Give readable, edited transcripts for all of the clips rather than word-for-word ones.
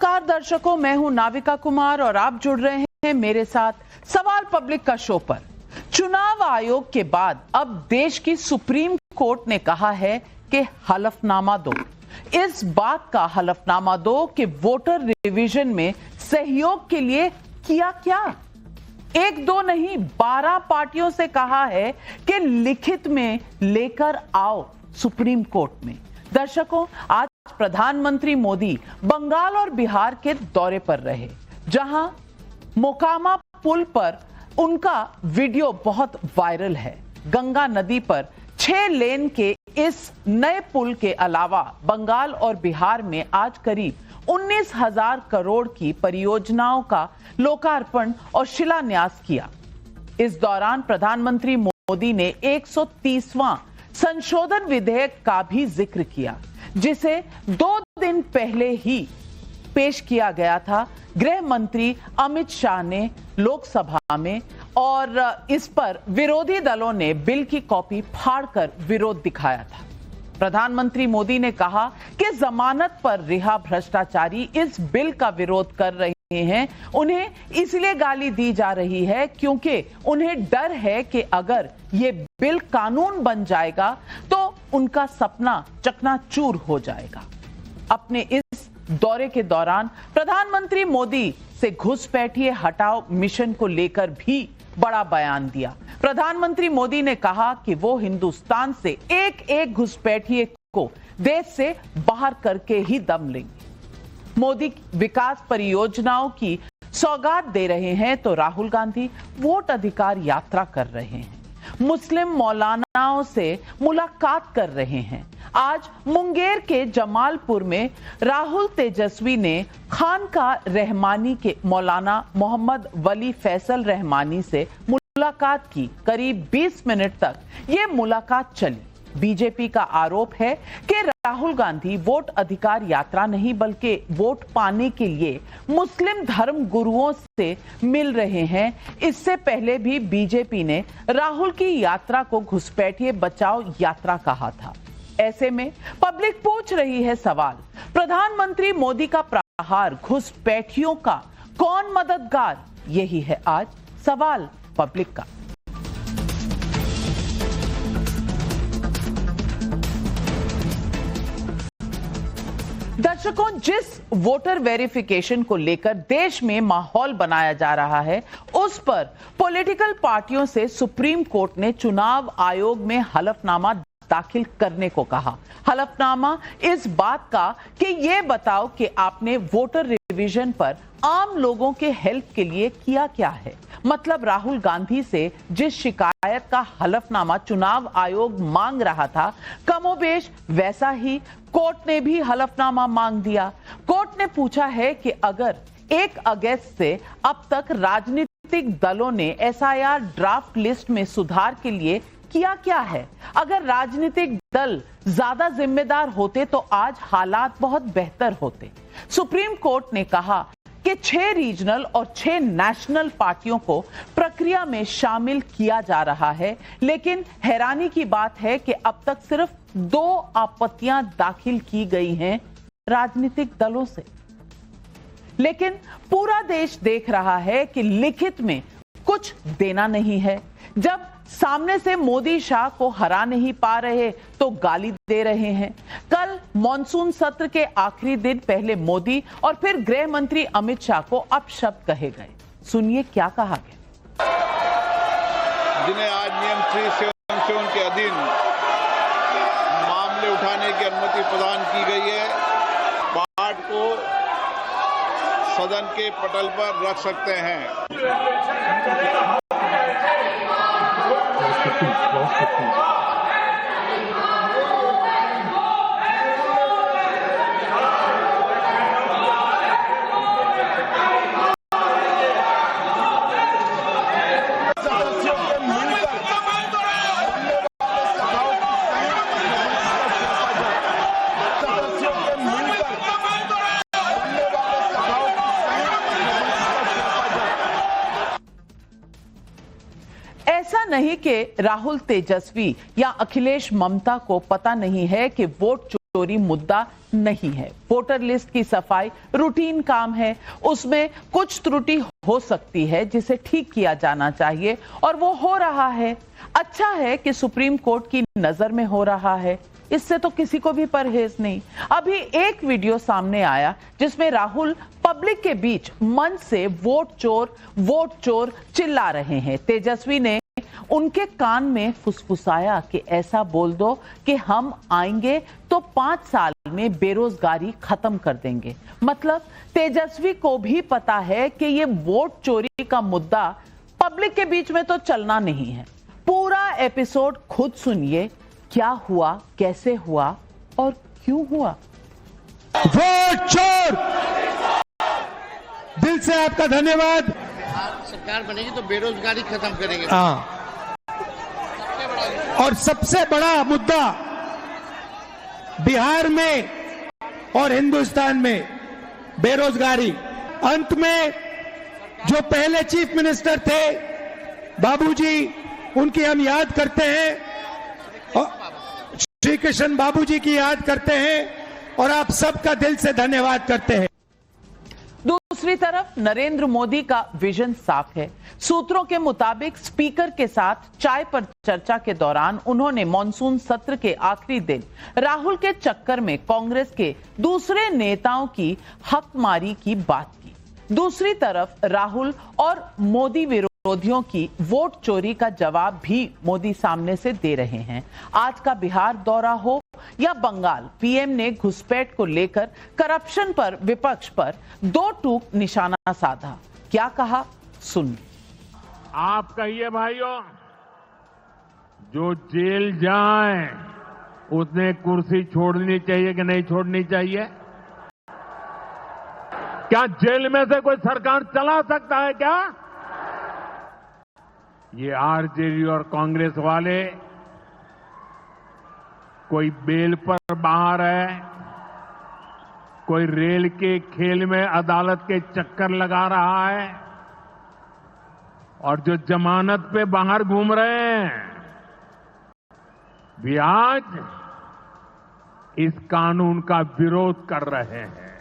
नमस्कार दर्शकों, मैं हूं नाविका कुमार और आप जुड़ रहे हैं मेरे साथ सवाल पब्लिक का शो पर। चुनाव आयोग के बाद अब देश की सुप्रीम कोर्ट ने कहा है कि हलफनामा दो। इस बात का हलफनामा दो कि वोटर रिवीजन में सहयोग के लिए किया क्या। एक दो नहीं 12 पार्टियों से कहा है कि लिखित में लेकर आओ सुप्रीम कोर्ट में। दर्शकों, आज प्रधानमंत्री मोदी बंगाल और बिहार के दौरे पर रहे, जहां मोकामा पुल पर उनका वीडियो बहुत वायरल है। गंगा नदी पर 6 लेन के इस नए पुल के अलावा बंगाल और बिहार में आज करीब 19,000 करोड़ की परियोजनाओं का लोकार्पण और शिलान्यास किया। इस दौरान प्रधानमंत्री मोदी ने 130वां संशोधन विधेयक का भी जिक्र किया, जिसे 2 दिन पहले ही पेश किया गया था गृह मंत्री अमित शाह ने लोकसभा में, और इस पर विरोधी दलों ने बिल की कॉपी फाड़कर विरोध दिखाया था। प्रधानमंत्री मोदी ने कहा कि जमानत पर रिहा भ्रष्टाचारी इस बिल का विरोध कर रहे हैं। उन्हें इसलिए गाली दी जा रही है क्योंकि उन्हें डर है कि अगर ये बिल कानून बन जाएगा तो उनका सपना चकनाचूर हो जाएगा। अपने इस दौरे के दौरान प्रधानमंत्री मोदी से घुसपैठिए हटाओ मिशन को लेकर भी बड़ा बयान दिया। प्रधानमंत्री मोदी ने कहा कि वो हिंदुस्तान से एक घुसपैठिए को देश से बाहर करके ही दम लेंगे। मोदी विकास परियोजनाओं की सौगात दे रहे हैं तो राहुल गांधी वोट अधिकार यात्रा कर रहे हैं, मुस्लिम मौलानाओं से मुलाकात कर रहे हैं। आज मुंगेर के जमालपुर में राहुल तेजस्वी ने खानका रहमानी के मौलाना मोहम्मद वली फैसल रहमानी से मुलाकात की। करीब 20 मिनट तक ये मुलाकात चली। बीजेपी का आरोप है कि राहुल गांधी वोट अधिकार यात्रा नहीं बल्कि वोट पाने के लिए मुस्लिम धर्म गुरुओं से मिल रहे हैं। इससे पहले भी बीजेपी ने राहुल की यात्रा को घुसपैठिए बचाओ यात्रा कहा था। ऐसे में पब्लिक पूछ रही है सवाल, प्रधानमंत्री मोदी का प्रहार घुसपैठियों का कौन मददगार? यही है आज सवाल पब्लिक का। दर्शकों, जिस वोटर वेरिफिकेशन को लेकर देश में माहौल बनाया जा रहा है, उस पर पॉलिटिकल पार्टियों से सुप्रीम कोर्ट ने चुनाव आयोग में हलफनामा दाखिल करने को कहा। हलफनामा इस बात का कि ये बताओ कि आपने वोटर रिवीजन पर आम लोगों के हेल्प के लिए किया क्या है। मतलब राहुल गांधी से जिस शिकायत का हलफनामा चुनाव आयोग मांग रहा था, कमोबेश वैसा ही कोर्ट ने भी हलफनामा मांग दिया। कोर्ट ने पूछा है कि अगर 1 अगस्त से अब तक राजनीतिक दलों ने SIR ड्राफ्ट लिस्ट में सुधार के लिए किया क्या है। अगर राजनीतिक दल ज्यादा जिम्मेदार होते तो आज हालात बहुत बेहतर होते। सुप्रीम कोर्ट ने कहा कि 6 रीजनल और 6 नेशनल पार्टियों को प्रक्रिया में शामिल किया जा रहा है, लेकिन हैरानी की बात है कि अब तक सिर्फ 2 आपत्तियां दाखिल की गई हैं राजनीतिक दलों से। लेकिन पूरा देश देख रहा है कि लिखित में कुछ देना नहीं है। जब सामने से मोदी शाह को हरा नहीं पा रहे तो गाली दे रहे हैं। कल मॉनसून सत्र के आखिरी दिन पहले मोदी और फिर गृह मंत्री अमित शाह को अपशब्द कहे गए। सुनिए क्या कहा गया। जिन्हें आज नियम 377 के अधीन मामले उठाने की अनुमति प्रदान की गई है, पाठ को सदन के पटल पर रख सकते हैं। ऐसा नहीं कि राहुल तेजस्वी या अखिलेश ममता को पता नहीं है कि वोट चोरी मुद्दा नहीं है। वोटर लिस्ट की सफाई रूटीन काम है, उसमें कुछ त्रुटि हो सकती है जिसे ठीक किया जाना चाहिए और वो हो रहा है। अच्छा है कि सुप्रीम कोर्ट की नजर में हो रहा है, इससे तो किसी को भी परहेज नहीं। अभी एक वीडियो सामने आया जिसमें राहुल पब्लिक के बीच मंच से वोट चोर चिल्ला रहे हैं। तेजस्वी ने उनके कान में फुसफुसाया कि ऐसा बोल दो कि हम आएंगे तो 5 साल में बेरोजगारी खत्म कर देंगे। मतलब तेजस्वी को भी पता है कि ये वोट चोरी का मुद्दा पब्लिक के बीच में तो चलना नहीं है। पूरा एपिसोड खुद सुनिए, क्या हुआ, कैसे हुआ और क्यों हुआ। वोट चोर, दिल से आपका धन्यवाद। सरकार बनेगी तो बेरोजगारी खत्म करेंगे। हाँ, और सबसे बड़ा मुद्दा बिहार में और हिंदुस्तान में बेरोजगारी। अंत में जो पहले चीफ मिनिस्टर थे बाबूजी, उनकी हम याद करते हैं, और श्री कृष्ण बाबूजी की याद करते हैं और आप सबका दिल से धन्यवाद करते हैं। दूसरी तरफ नरेंद्र मोदी का विजन साफ है। सूत्रों के मुताबिक स्पीकर के साथ चाय पर चर्चा के दौरान उन्होंने मॉनसून सत्र के आखिरी दिन राहुल के चक्कर में कांग्रेस के दूसरे नेताओं की हकमारी की बात की। दूसरी तरफ राहुल और मोदी विरोधियों की वोट चोरी का जवाब भी मोदी सामने से दे रहे हैं। आज का बिहार दौरा हो या बंगाल, पीएम ने घुसपैठ को लेकर करप्शन पर विपक्ष पर दो टूक निशाना साधा। क्या कहा, सुन। आप कहिए भाइयों, जो जेल जाए उसने कुर्सी छोड़नी चाहिए कि नहीं छोड़नी चाहिए? क्या जेल में से कोई सरकार चला सकता है क्या? ये आरजेडी और कांग्रेस वाले कोई बेल पर बाहर है, कोई रेल के खेल में अदालत के चक्कर लगा रहा है, और जो जमानत पे बाहर घूम रहे हैं भी आज इस कानून का विरोध कर रहे हैं।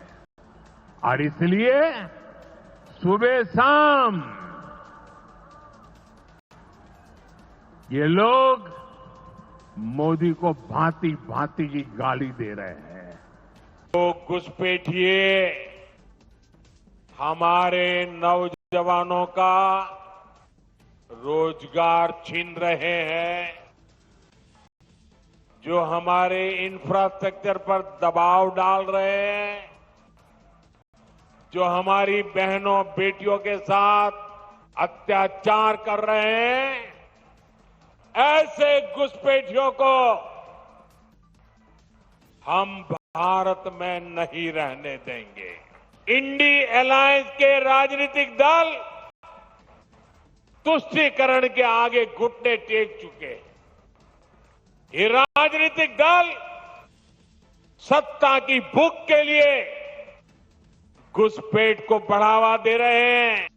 और इसलिए सुबह शाम ये लोग मोदी को भांति भांति की गाली दे रहे हैं। तो घुसपैठिए हमारे नौजवानों का रोजगार छीन रहे हैं, जो हमारे इंफ्रास्ट्रक्चर पर दबाव डाल रहे हैं, जो हमारी बहनों बेटियों के साथ अत्याचार कर रहे हैं, ऐसे घुसपैठियों को हम भारत में नहीं रहने देंगे। इंडी अलायंस के राजनीतिक दल तुष्टीकरण के आगे घुटने टेक चुके। ये राजनीतिक दल सत्ता की भूख के लिए घुसपैठ को बढ़ावा दे रहे हैं।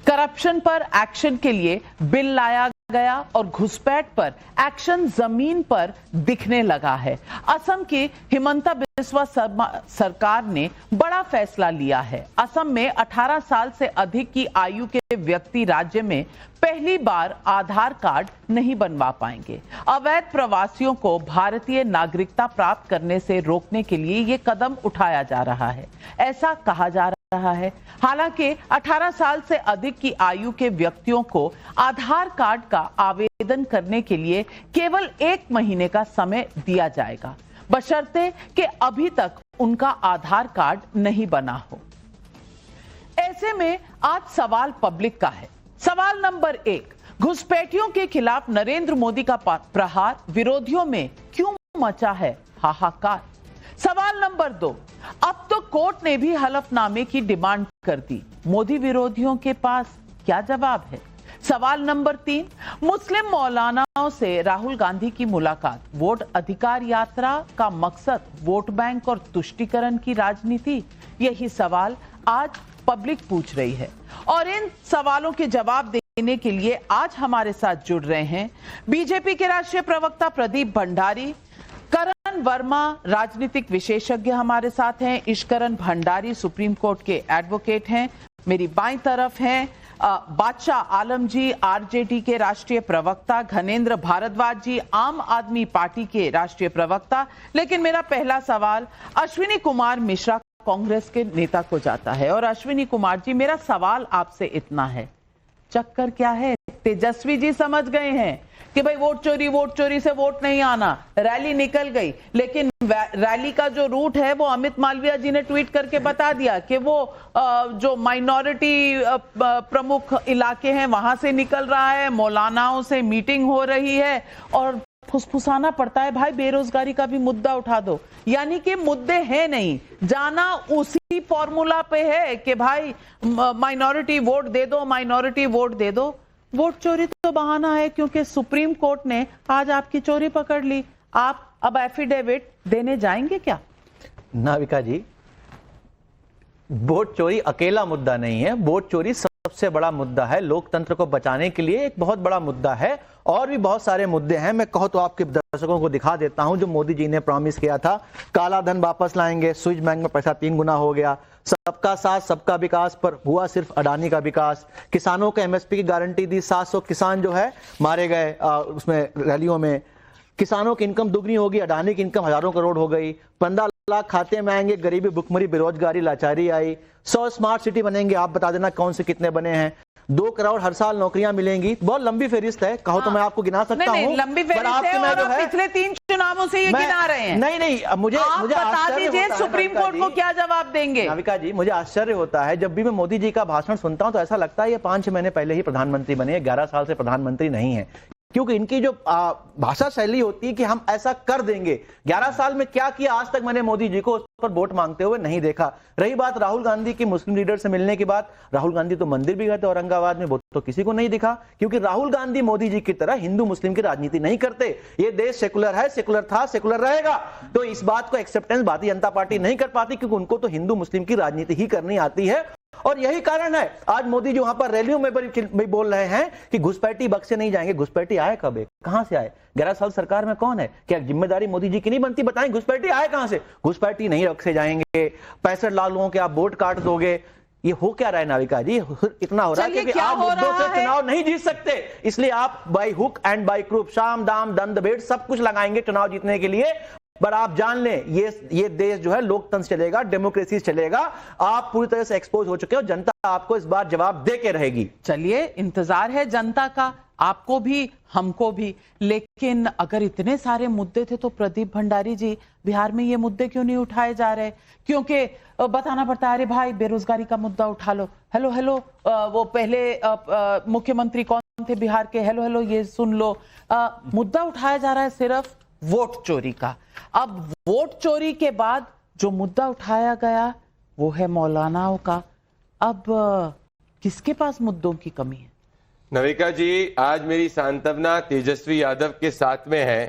करप्शन पर एक्शन के लिए बिल लाया गया और घुसपैठ पर एक्शन जमीन पर दिखने लगा है। असम की हिमंता बिस्वा सरकार ने बड़ा फैसला लिया है। असम में 18 साल से अधिक की आयु के व्यक्ति राज्य में पहली बार आधार कार्ड नहीं बनवा पाएंगे। अवैध प्रवासियों को भारतीय नागरिकता प्राप्त करने से रोकने के लिए यह कदम उठाया जा रहा है, ऐसा कहा जा रहा है। हालांकि 18 साल से अधिक की आयु के व्यक्तियों को आधार कार्ड का आवेदन करने के लिए केवल 1 महीने का समय दिया जाएगा, बशर्ते कि अभी तक उनका आधार कार्ड नहीं बना हो। ऐसे में आज सवाल पब्लिक का है। सवाल नंबर 1, घुसपैठियों के खिलाफ नरेंद्र मोदी का प्रहार विरोधियों में क्यों मचा है हाहाकार। सवाल नंबर 2, अब तो कोर्ट ने भी हलफनामे की डिमांड कर दी, मोदी विरोधियों के पास क्या जवाब है। सवाल नंबर 3, मुस्लिम मौलानाओं से राहुल गांधी की मुलाकात, वोट अधिकार यात्रा का मकसद वोट बैंक और तुष्टीकरण की राजनीति। यही सवाल आज पब्लिक पूछ रही है और इन सवालों के जवाब देने के लिए आज हमारे साथ जुड़ रहे हैं बीजेपी के राष्ट्रीय प्रवक्ता प्रदीप भंडारी, करण इश्करण वर्मा राजनीतिक विशेषज्ञ हमारे साथ हैं। इश्करण भंडारी सुप्रीम कोर्ट के एडवोकेट हैं। मेरी बाईं तरफ हैं बादशाह आलम जी, आरजेडी के राष्ट्रीय प्रवक्ता, घनेंद्र भारद्वाज जी, आम आदमी पार्टी के राष्ट्रीय प्रवक्ता। लेकिन मेरा पहला सवाल अश्विनी कुमार मिश्रा कांग्रेस के नेता को जाता है। और अश्विनी कुमार जी, मेरा सवाल आपसे इतना है, चक्कर क्या है? तेजस्वी जी समझ गए हैं कि भाई वोट चोरी से वोट नहीं आना, रैली निकल गई, लेकिन रैली का जो रूट है वो अमित मालविया जी ने ट्वीट करके बता दिया कि वो जो माइनॉरिटी प्रमुख इलाके हैं वहां से निकल रहा है, मौलानाओं से मीटिंग हो रही है और फुसफुसाना पड़ता है भाई बेरोजगारी का भी मुद्दा उठा दो। यानी कि मुद्दे हैं नहीं, जाना उसी फॉर्मूला पे है कि भाई माइनॉरिटी वोट दे दो, माइनॉरिटी वोट दे दो। वोट चोरी तो बहाना है क्योंकि सुप्रीम कोर्ट ने आज आपकी चोरी पकड़ ली। आप अब एफिडेविट देने जाएंगे क्या? नाविका जी, वोट चोरी अकेला मुद्दा नहीं है, वोट चोरी सबसे बड़ा मुद्दा है। लोकतंत्र को बचाने के लिए एक बहुत बड़ा मुद्दा है और भी बहुत सारे मुद्दे हैं। मैं कहूं तो आपके दर्शकों को दिखा देता हूं जो मोदी जी ने प्रॉमिस किया था। काला धन वापस लाएंगे, स्विस बैंक में पैसा 3 गुना हो गया, सबका साथ सबका विकास पर हुआ सिर्फ अडानी का विकास, किसानों को एमएसपी की गारंटी दी, 700 किसान जो है मारे गए उसमें रैलियों में, किसानों की इनकम दुगनी होगी, अडानी की इनकम हजारों करोड़ हो गई, 15 लाख खाते में आएंगे, गरीबी भुखमरी बेरोजगारी लाचारी आई, 100 स्मार्ट सिटी बनेंगे, आप बता देना कौन से कितने बने हैं, 2 करोड़ हर साल नौकरियां मिलेंगी। बहुत लंबी फहरिस्त है, कहो तो मैं आपको गिना सकता हूं। लंबी फहरिस्त है और आप पिछले 3 चुनावों से ये गिना रहे हैं। नहीं, मुझे बता दीजिए सुप्रीम कोर्ट को क्या जवाब देंगे? नाविका जी, मुझे आश्चर्य होता है जब भी मैं मोदी जी का भाषण सुनता हूं तो ऐसा लगता है ये 5-6 महीने पहले ही प्रधानमंत्री बने, 11 साल से प्रधानमंत्री नहीं है। क्योंकि इनकी जो भाषा शैली होती है कि हम ऐसा कर देंगे। 11 साल में क्या किया आज तक मैंने मोदी जी को उस पर वोट मांगते हुए नहीं देखा। रही बात राहुल गांधी की मुस्लिम लीडर से मिलने की बात, राहुल गांधी तो मंदिर भी गए थे औरंगाबाद में, वो तो किसी को नहीं दिखा, क्योंकि राहुल गांधी मोदी जी की तरह हिंदू मुस्लिम की राजनीति नहीं करते। ये देश सेकुलर है, सेकुलर था, सेकुलर रहेगा। तो इस बात को एक्सेप्टेंस भारतीय जनता पार्टी नहीं कर पाती क्योंकि उनको तो हिंदू मुस्लिम की राजनीति ही करनी आती है। और यही कारण है आज मोदी जी वहां पर रैलियों में भी बोल रहे हैं कि घुसपैठी बक्से नहीं जाएंगे। घुसपैठी आए कब है, कहां से आए? 11 साल सरकार में कौन है? क्या जिम्मेदारी मोदी जी की नहीं बनती? बताएं, घुसपैठी आए कहां से? घुसपैठी नहीं रखे जाएंगे, 65 लाख लोगों के आप वोट काट दोगे। ये हो क्या रहा है नाविका जी? इतना हो रहा है कि आप मुद्दों से चुनाव नहीं जीत सकते, इसलिए आप by hook and by croup, शाम दाम दंड भेंट सब कुछ लगाएंगे चुनाव जीतने के लिए। पर आप जान लें ये देश जो है लोकतंत्र चलेगा, डेमोक्रेसी चलेगा। आप पूरी तरह से एक्सपोज हो चुके हो, जनता आपको इस बार जवाब दे के रहेगी। चलिए, इंतजार है जनता का, आपको भी हमको भी। लेकिन अगर इतने सारे मुद्दे थे तो प्रदीप भंडारी जी, बिहार में ये मुद्दे क्यों नहीं उठाए जा रहे? क्योंकि बताना पड़ता है अरे भाई बेरोजगारी का मुद्दा उठा लो, हेलो वो पहले मुख्यमंत्री कौन थे बिहार के, हेलो ये सुन लो। मुद्दा उठाया जा रहा है सिर्फ वोट चोरी का। अब वोट चोरी के बाद जो मुद्दा उठाया गया वो है मौलानाओं का। अब किसके पास मुद्दों की कमी है? नविका जी, आज मेरी सांत्वना तेजस्वी यादव के साथ में है,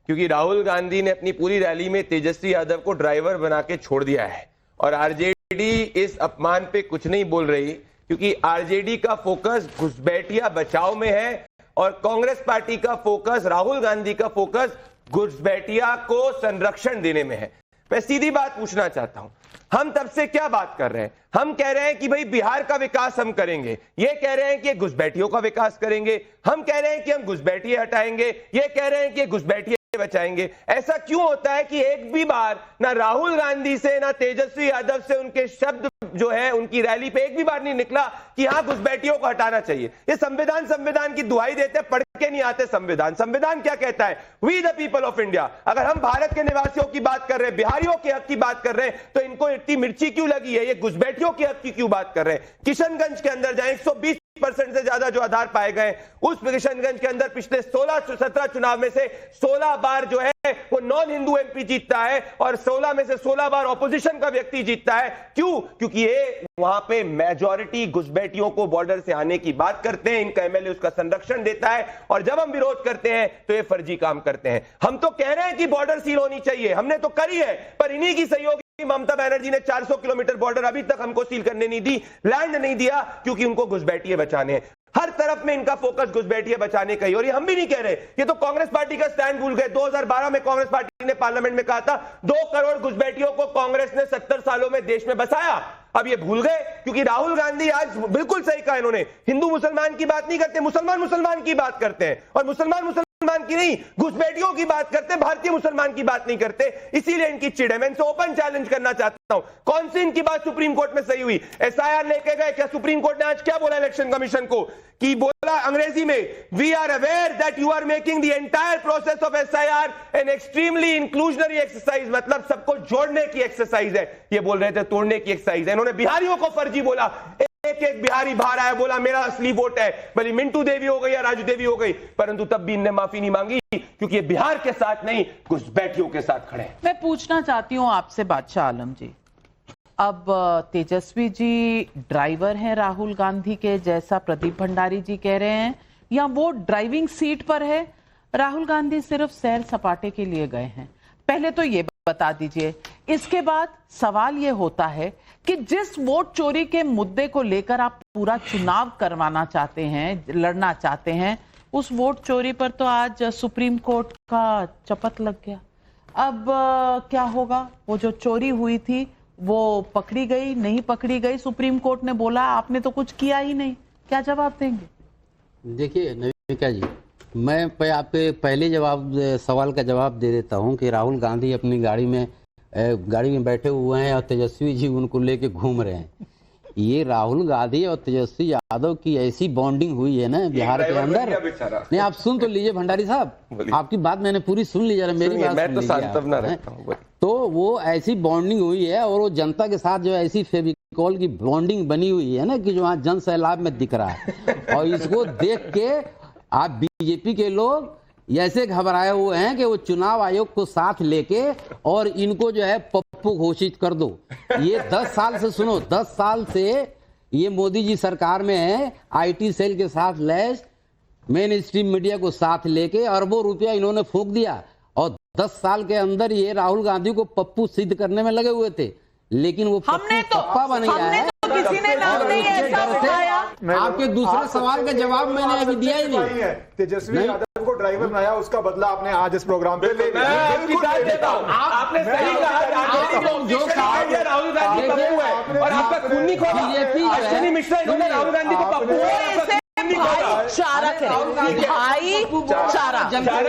क्योंकि राहुल गांधी ने अपनी पूरी रैली में तेजस्वी यादव को ड्राइवर बना के छोड़ दिया है और आरजेडी इस अपमान पे कुछ नहीं बोल रही, क्योंकि आरजेडी का फोकस घुसपैठिया बचाव में है और कांग्रेस पार्टी का फोकस, राहुल गांधी का फोकस घुसपैठिया को संरक्षण देने में है। मैं सीधी बात पूछना चाहता हूं, हम तब से क्या बात कर रहे हैं? हम कह रहे हैं कि भाई बिहार का विकास हम करेंगे, ये कह रहे हैं कि घुसपैठियों का विकास करेंगे, हम कह रहे हैं कि हम घुसपैठिए हटाएंगे, ये कह रहे हैं कि घुसपैठिए बचाएंगे। ऐसा क्यों होता है कि एक भी बार ना राहुल गांधी से ना तेजस्वी यादव से उनके शब्द जो है उनकी रैली पे एक भी बार नहीं निकला कि हाँ घुसपैठियों को हटाना चाहिए? ये संविधान की दुहाई देते, पढ़ के नहीं आते संविधान क्या कहता है? We the people of India. अगर हम भारत के निवासियों की बात कर रहे हैं, बिहारियों के हक की बात कर रहे हैं, तो इनको इतनी मिर्ची क्यों लगी है? ये घुसपैठियों के हक की क्यों बात कर रहे हैं? किशनगंज के अंदर जाए, 120% से ज्यादा जो आधार पाए गए, उस किशनगंज के अंदर पिछले 16-17 चुनाव में से 16 बार जो है वो नॉन हिंदू एमपी जीतता है और 16 में से 16 बार ऑपोजिशन का व्यक्ति जीतता है। क्यों? क्योंकि ये वहां पे मेजॉरिटी घुसपैठियों को बॉर्डर से आने की बात करते हैं, इनका एमएलए उसका संरक्षण देता है और जब हम विरोध करते हैं तो ये फर्जी काम करते हैं। हम तो कह रहे हैं कि बॉर्डर सील होनी चाहिए, हमने तो करी है, पर इन्हीं की सहयोगी ममता बनर्जी ने 400 किलोमीटर बॉर्डर अभी तक हमको सील करने नहीं दी, लैंड नहीं दिया, क्योंकि उनको घुसपैठिए बचाने हैं। हर तरफ में इनका फोकस घुसपैठिए बचाने का ही। और ये हम भी नहीं कह रहे, ये तो कांग्रेस पार्टी का स्टैंड भूल गए। 2012 में कांग्रेस पार्टी ने पार्लियामेंट में कहा था 2 करोड़ घुसपैठियों को कांग्रेस ने 70 सालों में देश में बसाया। अब ये भूल गए, क्योंकि राहुल गांधी आज बिल्कुल सही कहा इन्होंने, हिंदू मुसलमान की बात नहीं करते, मुसलमान की बात करते हैं। और मुसलमान की नहीं, घुसपैठियों की बात करते, भारतीय मुसलमान की बात नहीं करते। इसीलिए इनकी चिढ़ है। मैं इनसे ओपन चैलेंज करना चाहता हूं, कौन सी इनकी बात सुप्रीम कोर्ट में सही हुई? एसआईआर लेके गए, क्या सुप्रीम कोर्ट ने आज क्या बोला इलेक्शन कमीशन को? कि बोला अंग्रेजी में, we are aware that you are making the entire process of SIR an extremely inclusionary exercise, मतलब सबको जोड़ने की एक्सरसाइज है। ये बोल रहे थे तोड़ने की एक्सरसाइज है। इन्होंने बिहारियों को फर्जी बोला, एक बिहारी बाहर आया, बोला मेरा असली वोट है, भले मिंटू देवी हो गई या राजू देवी हो गई, परंतु तब भी इनने माफी नहीं मांगी, क्योंकि ये बिहार के साथ नहीं, घुसपैठियों के साथ खड़े हैं। मैं पूछना चाहती हूं आपसे बादशाह आलम जी, अब तेजस्वी जी ड्राइवर हैं राहुल गांधी के, जैसा प्रदीप भंडारी जी कह रहे हैं, या वो ड्राइविंग सीट पर है? राहुल गांधी सिर्फ सैर सपाटे के लिए गए हैं, पहले तो ये बता दीजिए। इसके बाद सवाल ये होता है कि जिस वोट चोरी के मुद्दे को लेकर आप पूरा चुनाव करवाना चाहते हैं, लड़ना चाहते हैं, उस वोट चोरी पर तो आज सुप्रीम कोर्ट का चपत लग गया। अब क्या होगा? वो जो चोरी हुई थी वो पकड़ी गई, नहीं पकड़ी गई? सुप्रीम कोर्ट ने बोला आपने तो कुछ किया ही नहीं, क्या जवाब देंगे? देखिए नविका जी, मैं आपके पहले सवाल का जवाब दे देता हूं कि राहुल गांधी अपनी गाड़ी में बैठे हुए हैं और तेजस्वी जी उनको लेके घूम रहे हैं। ये राहुल गांधी और तेजस्वी यादव की ऐसी बॉन्डिंग हुई है ना बिहार के अंदर। नहीं, आप सुन तो लीजिए भंडारी साहब, आपकी बात मैंने पूरी सुन ली, जरा मेरी बात मैं तो सांत्वना रखता हूं। तो वो ऐसी बॉन्डिंग हुई है और वो जनता के साथ जो ऐसी फेविकॉल की बॉन्डिंग बनी हुई है ना, कि जो आज जन सैलाब में दिख रहा है। और इसको देख के आप बीजेपी के लोग ऐसे घबराए हुए हैं कि वो चुनाव आयोग को साथ लेके और इनको जो है पप्पू घोषित कर दो। ये 10 साल से, सुनो, 10 साल से ये मोदी जी सरकार में है, आईटी सेल के साथ लैस, मेन स्ट्रीम मीडिया को साथ लेके अरबों रुपया इन्होंने फूंक दिया। और 10 साल के अंदर ये राहुल गांधी को पप्पू सिद्ध करने में लगे हुए थे, लेकिन वो पप्पा बन गया है। किसी ने नाम नहीं ऐसा बताया। आपके दूसरे सवाल का जवाब मैंने अभी दिया ही नहीं। तेजस्वी यादव को ड्राइवर बनाया, उसका बदला आपने आज इस प्रोग्राम पे ले लिया। आपने सही कहा, जो कहा राहुल गांधी पप्पू है और आपका खून नहीं खोला। अश्विनी मिश्रा इन्होंने राहुल गांधी को पप्पू चारा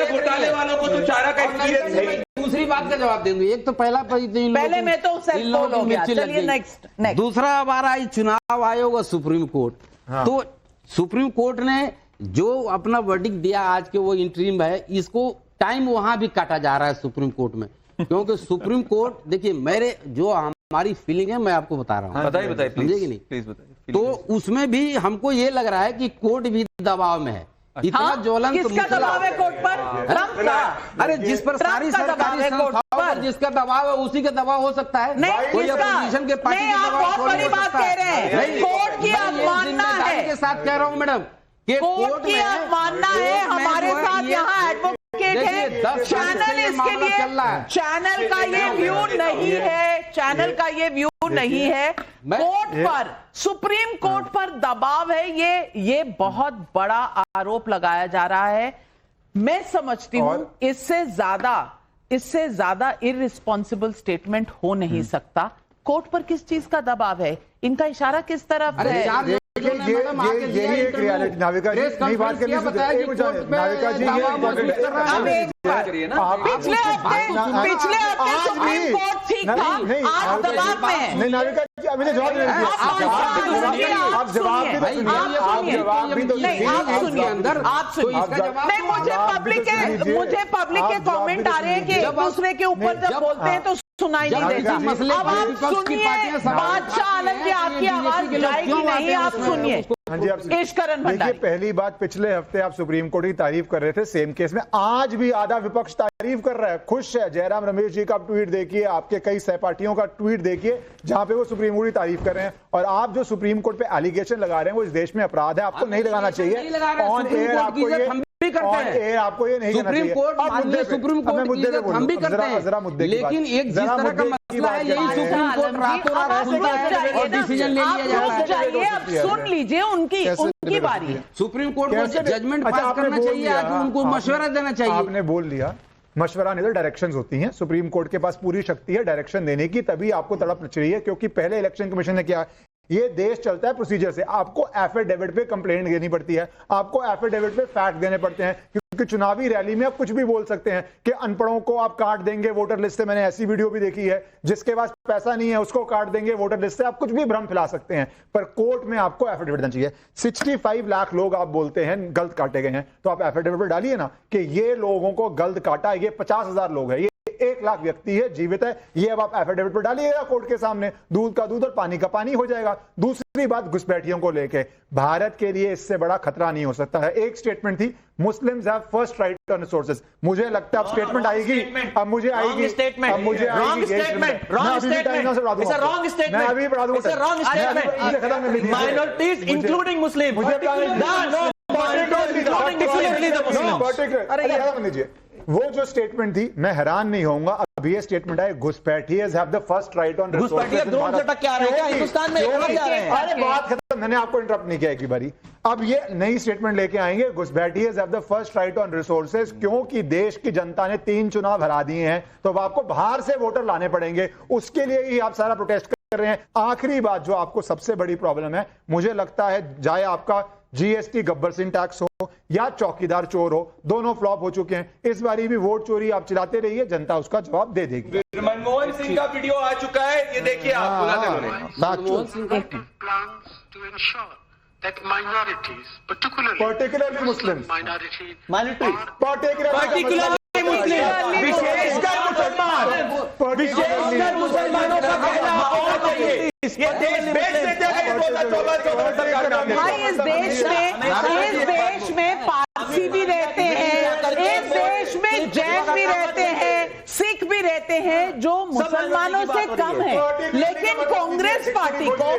घोटाले वालों को तो चारा का एक्सपीरियंस है। दूसरी बात का जवाब देंगे। एक तो पहले मैं तो चलिए नेक्स्ट। दूसरा हमारा चुनाव आयोग और सुप्रीम कोर्ट। तो सुप्रीम कोर्ट ने जो अपना वर्डिक्ट दिया आज के, वो इंटरिम है, इसको टाइम वहां भी काटा जा रहा है सुप्रीम कोर्ट में, क्योंकि सुप्रीम कोर्ट, देखिए मेरे जो हमारी फीलिंग है मैं आपको बता रहा हूँ, बताइए समझे कि नहीं? प्लीज बताइए। तो उसमें भी हमको ये लग रहा है कि कोर्ट भी दबाव में है। इतना ज्वलंत किसका दबाव है कोर्ट पर? ट्रंप का। अरे जिस पर सारी सरकारी संस्थाओं पर जिसका दबाव है उसी का दबाव हो सकता है। नहीं, कोई अपोजिशन के पार्टी का दबाव बहुत बड़ी बात कह रहे हैं। कोर्ट की अवमानना है के साथ कह रहा हूँ मैडम, कोर्ट की अवमानना है। हमारे साथ यहाँ एडवोकेट है, चैनल इसके लिए, चैनल का ये व्यू नहीं है, चैनल का ये व्यू नहीं है। कोर्ट पर, सुप्रीम कोर्ट पर दबाव है, ये बहुत बड़ा आरोप लगाया जा रहा है। मैं समझती हूं इससे ज्यादा इररिस्पॉन्सिबल स्टेटमेंट हो नहीं सकता। कोर्ट पर किस चीज का दबाव है? इनका इशारा किस तरफ है? यही एक रियलिटी। नाविका जी नई बात करनी नाविका जी, पिछले हफ्ते सुप्रीम कोर्ट ठीक था, आज दबाव में है। नहीं नाविका जी, अभी जवाब नहीं, आप जवाब भी तो नहीं, मुझे पब्लिक के कमेंट आ रहे हैं कि एक दूसरे के ऊपर जब बोलते हैं तो सुनाई नहीं देता। अब आप सुनिए बादशाह आलम जी, आपकी आवाज जाएगी नहीं, आप सुनिए। हाँ जी, आप देखिए, पहली बात, पिछले हफ्ते आप सुप्रीम कोर्ट की तारीफ कर रहे थे सेम केस में, आज भी आधा विपक्ष तारीफ कर रहा है, खुश है। जयराम रमेश जी का ट्वीट देखिए, आपके कई सहपाठियों का ट्वीट देखिए, जहां पे वो सुप्रीम कोर्ट की तारीफ कर रहे हैं। और आप जो सुप्रीम कोर्ट पे एलिगेशन लगा रहे हैं वो इस देश में अपराध है, आपको नहीं लगाना चाहिए। ऑन एयर आपको ये भी करते हैं। आपको ये नहीं सुप्रीम कोर्ट माननीय सुप्रीम कोर्ट की इज्जत हम भी करते हैं, लेकिन एक जिस तरह का मसला है यही सुप्रीम कोर्ट रातों रात सुनता है और डिसीजन ले लिया जाता है। अब सुन लीजिए उनकी बारी है। सुप्रीम कोर्ट को जजमेंट पास करना चाहिए, आज उनको मशवरा देना चाहिए। आपने बोल लिया, मशवरा नहीं तो डायरेक्शंस होती हैं। सुप्रीम कोर्ट के पास पूरी शक्ति है डायरेक्शन देने की, तभी आपको तड़प चाहिए, क्योंकि पहले इलेक्शन कमीशन ने क्या, ये देश चलता है प्रोसीजर से। आपको एफिडेविट पे कंप्लेंट देनी पड़ती है, आपको एफिडेविट पे फैक्ट देने पड़ते हैं, क्योंकि चुनावी रैली में आप कुछ भी बोल सकते हैं कि अनपढ़ों को आप काट देंगे वोटर लिस्ट से। मैंने ऐसी वीडियो भी देखी है, जिसके पास पैसा नहीं है उसको काट देंगे वोटर लिस्ट से। आप कुछ भी भ्रम फैला सकते हैं, पर कोर्ट में आपको एफिडेविट देना चाहिए। 65 लाख लोग आप बोलते हैं गलत काटे गए हैं, तो आप एफिडेविट डालिए ना कि ये लोगों को गलत काटा, ये 50,000 लोग हैं, ये 1 लाख व्यक्ति है, जीवित है, ये अब आप एफिडेविट पर डालिएगा कोर्ट के सामने। दूध का दूध और पानी का पानी हो जाएगा। दूसरी बात घुसपैठियों को लेके, भारत के लिए इससे बड़ा खतरा नहीं हो सकता है। एक स्टेटमेंट थी, Muslims have first right on resources. मुझे लगता है अब स्टेटमेंट आएगी, अब मुझे आएगी, अब मुझे आएगी। मैं अभी भी पढ़ा दूंगा, माइनॉरिटीज इंक्लूडिंग मुस्लिम, वो जो स्टेटमेंट थी, मैं हैरान नहीं होऊंगा अब ये स्टेटमेंट आए, घुसपैठिए have the first right on resources. Drone से टक क्या रहेगा हिंदुस्तान में, जा रहे हैं। अरे बात खत्म, मैंने आपको इंटरप्ट नहीं किया एक बारी। अब ये नई स्टेटमेंट लेके आएंगे, घुसपैठिए have the first right on resources, क्योंकि देश की जनता ने 3 चुनाव हरा दिए हैं, तो अब आपको बाहर से वोटर लाने पड़ेंगे, उसके लिए ही आप सारा प्रोटेस्ट कर रहे हैं। आखिरी बात जो आपको सबसे बड़ी प्रॉब्लम है, मुझे लगता है चाहे आपका जीएसटी गब्बर सिंह टैक्स हो या चौकीदार चोर हो, दोनों फ्लॉप हो चुके हैं। इस बारी भी वोट चोरी आप चलाते रहिए, जनता उसका जवाब दे देगी। मनमोहन सिंह का वीडियो आ चुका है, ये देखिए आप बुलाते that minorities, particularly Muslims, particularly Muslims, विशेषकर मुसलमानों का कहना और चाहिए। ये देश बेच देते हैं। भाई इस देश में पारसी भी रहते हैं, इस देश में जैन भी रहते हैं, सिख भी रहते हैं, जो मुसलमानों से कम है। लेकिन कांग्रेस पार्टी को